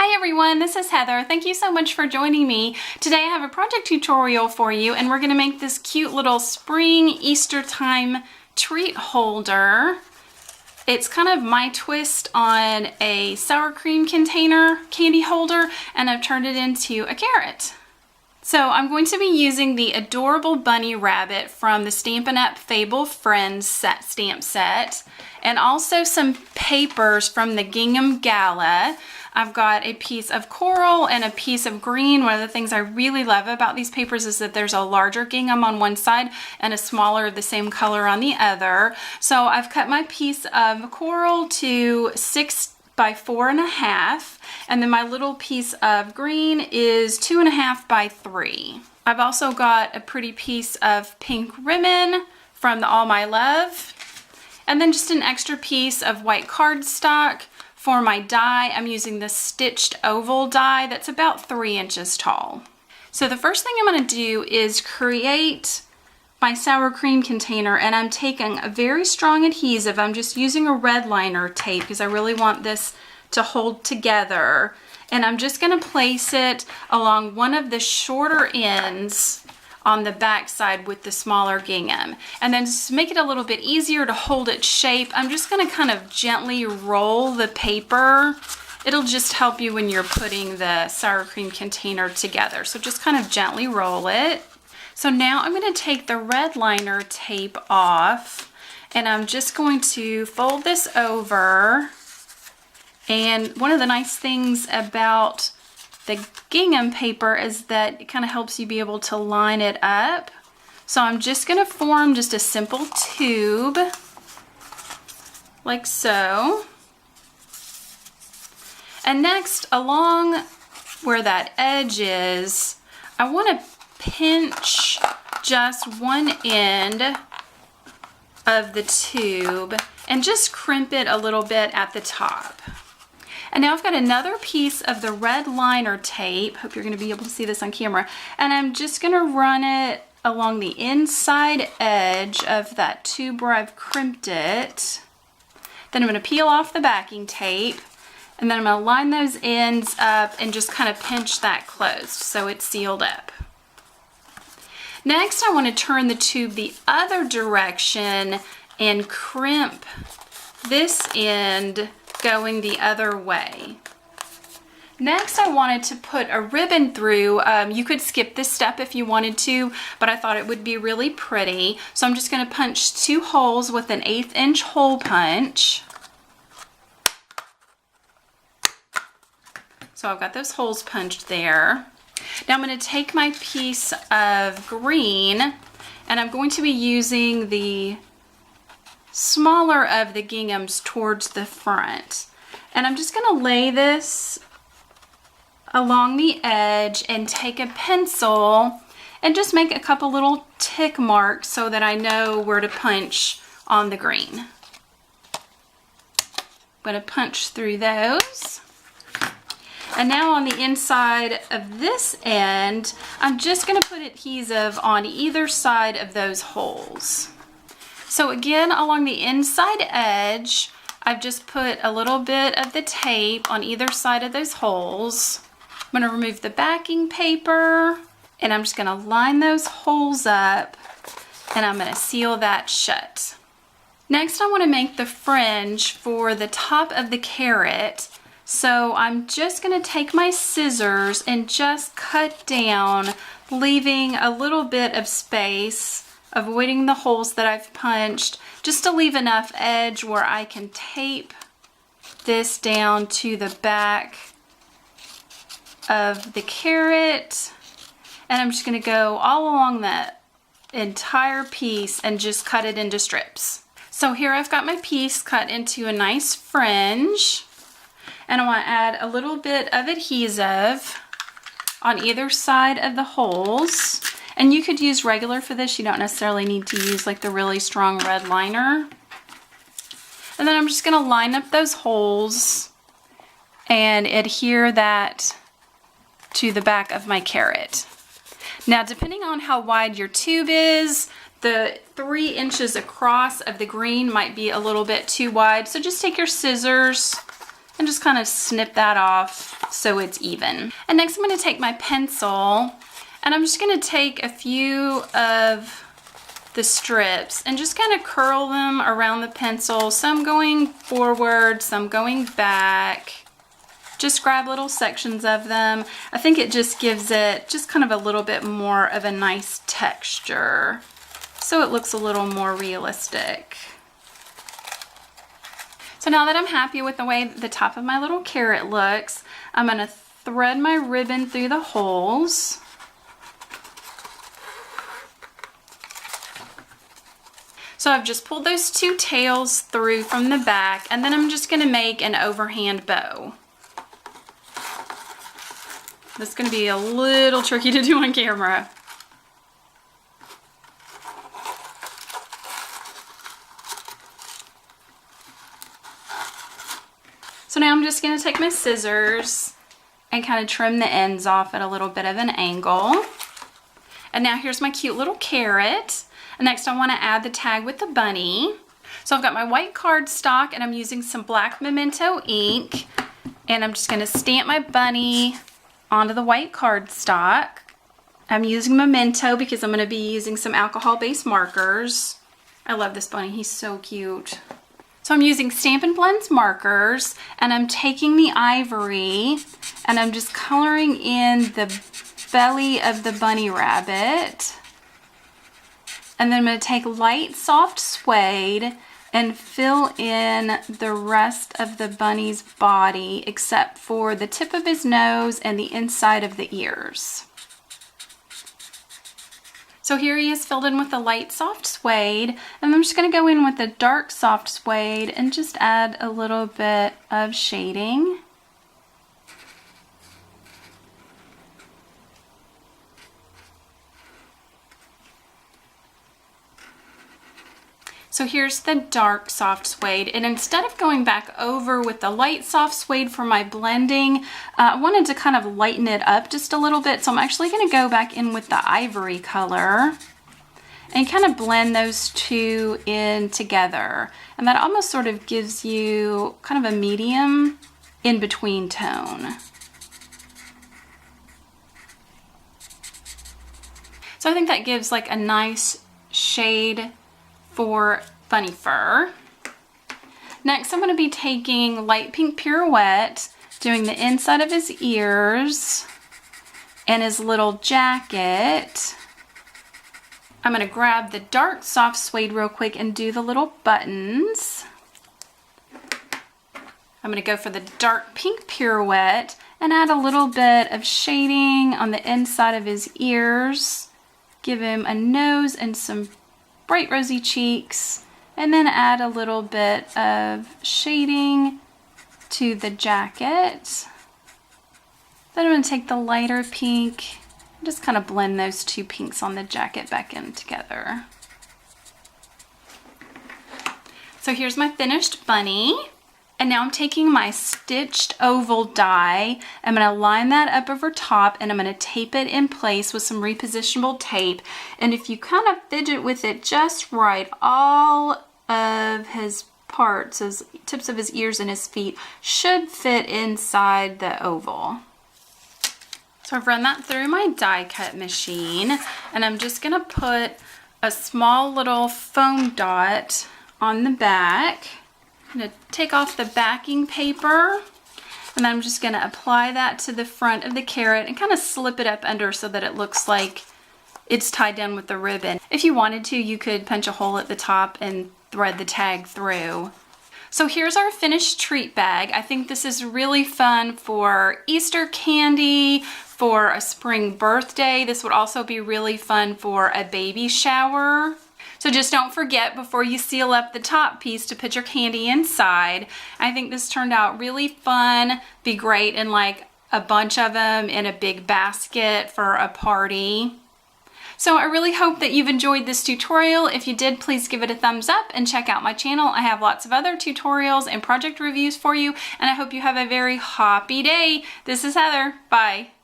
Hi everyone, this is Heather. Thank you so much for joining me. Today I have a project tutorial for you and we're going to make this cute little spring Easter time treat holder. It's kind of my twist on a sour cream container candy holder, and I've turned it into a carrot. So I'm going to be using the adorable bunny rabbit from the Stampin' Up! Fable Friends stamp set, and also some papers from the Gingham Gala. I've got a piece of coral and a piece of green. One of the things I really love about these papers is that there's a larger gingham on one side and a smaller of the same color on the other. So I've cut my piece of coral to 6 by 4.5, and then my little piece of green is 2.5 by 3. I've also got a pretty piece of pink ribbon from the All My Love, and then just an extra piece of white cardstock. For my die, I'm using the stitched oval die that's about 3 inches tall. So the first thing I'm going to do is create my sour cream container, and I'm taking a very strong adhesive. I'm just using a red liner tape because I really want this to hold together. And I'm just going to place it along one of the shorter ends on the back side with the smaller gingham. And then to make it a little bit easier to hold its shape, I'm just going to kind of gently roll the paper. It'll just help you when you're putting the sour cream container together. So just kind of gently roll it. So now I'm going to take the red liner tape off, and I'm just going to fold this over. And one of the nice things about the gingham paper is that it kind of helps you be able to line it up. So I'm just going to form just a simple tube like so. And next, along where that edge is, I want to pinch just one end of the tube and just crimp it a little bit at the top. And now I've got another piece of the red liner tape. Hope you're going to be able to see this on camera. And I'm just going to run it along the inside edge of that tube where I've crimped it. Then I'm going to peel off the backing tape. And then I'm going to line those ends up and just kind of pinch that closed so it's sealed up. Next, I want to turn the tube the other direction and crimp this end going the other way. Next, I wanted to put a ribbon through. You could skip this step if you wanted to, but I thought it would be really pretty. So I'm just going to punch 2 holes with an 1/8 inch hole punch. So I've got those holes punched there. Now I'm going to take my piece of green, and I'm going to be using the smaller of the ginghams towards the front. And I'm just going to lay this along the edge and take a pencil and just make a couple little tick marks so that I know where to punch on the green. I'm going to punch through those. And now on the inside of this end, I'm just going to put adhesive on either side of those holes. So again, along the inside edge, I've just put a little bit of the tape on either side of those holes. I'm going to remove the backing paper, and I'm just going to line those holes up, and I'm going to seal that shut. Next, I want to make the fringe for the top of the carrot. So I'm just going to take my scissors and just cut down, leaving a little bit of space, avoiding the holes that I've punched, just to leave enough edge where I can tape this down to the back of the carrot. And I'm just going to go all along that entire piece and just cut it into strips. So here I've got my piece cut into a nice fringe. And I want to add a little bit of adhesive on either side of the holes. And you could use regular for this. You don't necessarily need to use like the really strong red liner. And then I'm just going to line up those holes and adhere that to the back of my carrot. Now, depending on how wide your tube is, the 3 inches across of the green might be a little bit too wide. So just take your scissors and just kind of snip that off so it's even. And next I'm going to take my pencil and I'm just going to take a few of the strips and just kind of curl them around the pencil, some going forward, some going back. Just grab little sections of them. I think it just gives it just kind of a little bit more of a nice texture, so it looks a little more realistic. So now that I'm happy with the way the top of my little carrot looks, I'm going to thread my ribbon through the holes. So I've just pulled those two tails through from the back, and then I'm just going to make an overhand bow. This is going to be a little tricky to do on camera. So now I'm just going to take my scissors and kind of trim the ends off at a little bit of an angle. And now here's my cute little carrot. And next I want to add the tag with the bunny. So I've got my white cardstock and I'm using some black memento ink. And I'm just going to stamp my bunny onto the white cardstock. I'm using memento because I'm going to be using some alcohol-based markers. I love this bunny, he's so cute. So I'm using Stampin' Blends markers and I'm taking the ivory and I'm just coloring in the belly of the bunny rabbit. And then I'm going to take light soft suede and fill in the rest of the bunny's body except for the tip of his nose and the inside of the ears. So here he is filled in with the light soft suede, and I'm just going to go in with the dark soft suede and just add a little bit of shading. So here's the dark soft suede, and instead of going back over with the light soft suede for my blending, I wanted to kind of lighten it up just a little bit, so I'm actually going to go back in with the ivory color and kind of blend those two in together, and that almost sort of gives you kind of a medium in between tone. So I think that gives like a nice shade for bunny fur. Next I'm going to be taking light pink pirouette, doing the inside of his ears and his little jacket. I'm going to grab the dark soft suede real quick and do the little buttons. I'm going to go for the dark pink pirouette and add a little bit of shading on the inside of his ears. Give him a nose and some bright rosy cheeks, and then add a little bit of shading to the jacket. Then I'm going to take the lighter pink and just kind of blend those two pinks on the jacket back in together. So here's my finished bunny. And now I'm taking my stitched oval die. I'm going to line that up over top and I'm going to tape it in place with some repositionable tape. And if you kind of fidget with it just right, all of his parts, his tips of his ears and his feet should fit inside the oval. So I've run that through my die cut machine and I'm just going to put a small little foam dot on the back. I'm going to take off the backing paper and then I'm just going to apply that to the front of the carrot and kind of slip it up under so that it looks like it's tied down with the ribbon. If you wanted to, you could punch a hole at the top and thread the tag through. So here's our finished treat bag. I think this is really fun for Easter candy, for a spring birthday. This would also be really fun for a baby shower. So just don't forget before you seal up the top piece to put your candy inside. I think this turned out really fun. Be great in like a bunch of them in a big basket for a party. So I really hope that you've enjoyed this tutorial. If you did, please give it a thumbs up and check out my channel. I have lots of other tutorials and project reviews for you, and I hope you have a very happy day. This is Heather. Bye.